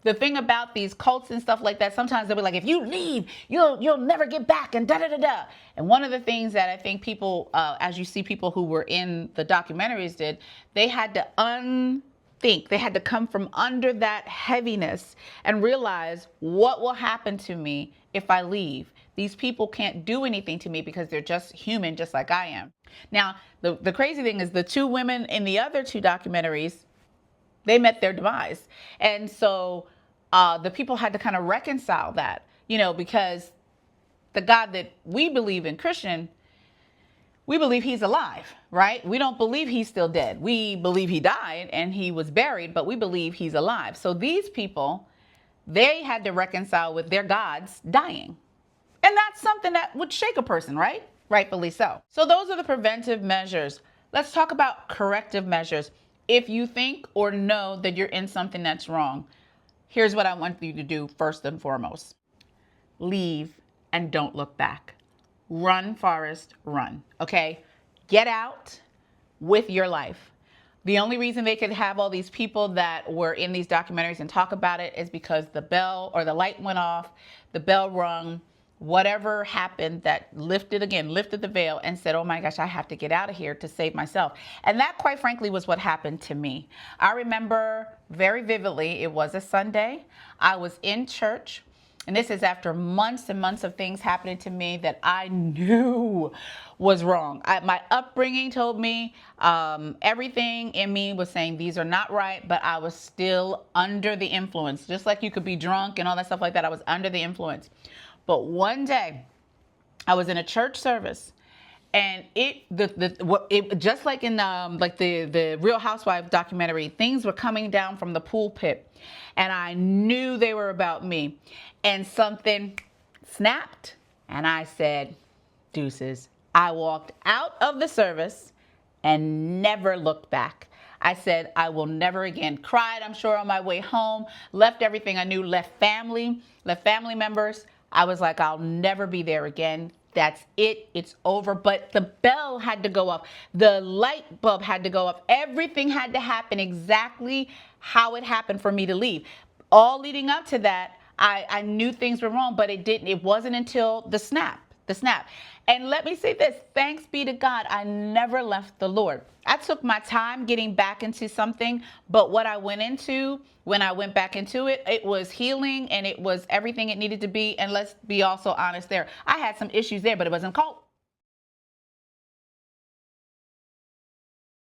The thing about these cults and stuff like that, sometimes they'll be like, if you leave, you'll never get back, and da da da da. And one of the things that I think people, as you see people who were in the documentaries did, they had to unthink. They had to come from under that heaviness and realize what will happen to me if I leave. These people can't do anything to me because they're just human, just like I am. Now, the crazy thing is the two women in the other two documentaries, they met their demise. And so the people had to kind of reconcile that, because the God that we believe in, Christian, we believe he's alive, right? We don't believe he's still dead. We believe he died and he was buried, but we believe he's alive. So these people, they had to reconcile with their gods dying. And that's something that would shake a person, right? Rightfully so. So those are the preventive measures. Let's talk about corrective measures. If you think or know that you're in something that's wrong, here's what I want you to do first and foremost. Leave and don't look back. Run, Forrest, run. Okay? Get out with your life. The only reason they could have all these people that were in these documentaries and talk about it is because the bell or the light went off, the bell rung, whatever happened that lifted the veil and said, oh my gosh, I have to get out of here to save myself. And that, quite frankly, was what happened to me. I remember very vividly, it was a Sunday. I was in church, and this is after months and months of things happening to me that I knew was wrong. My upbringing told me, everything in me was saying these are not right, but I was still under the influence. Just like you could be drunk and all that stuff like that, I was under the influence. But one day, I was in a church service, and it just like in the Real Housewives documentary, things were coming down from the pulpit, and I knew they were about me, and something snapped, and I said, deuces. I walked out of the service and never looked back. I said, I will never again. Cried, I'm sure, on my way home, left everything I knew, left family members. I was like, I'll never be there again. That's it. It's over. But the bell had to go off. The light bulb had to go off. Everything had to happen exactly how it happened for me to leave. All leading up to that, I knew things were wrong, but it didn't. It wasn't until the snap. And let me say this, thanks be to God, I never left the Lord. I took my time getting back into something, but what I went into, when I went back into it, it was healing and it was everything it needed to be. And let's be also honest there. I had some issues there, but it wasn't cult.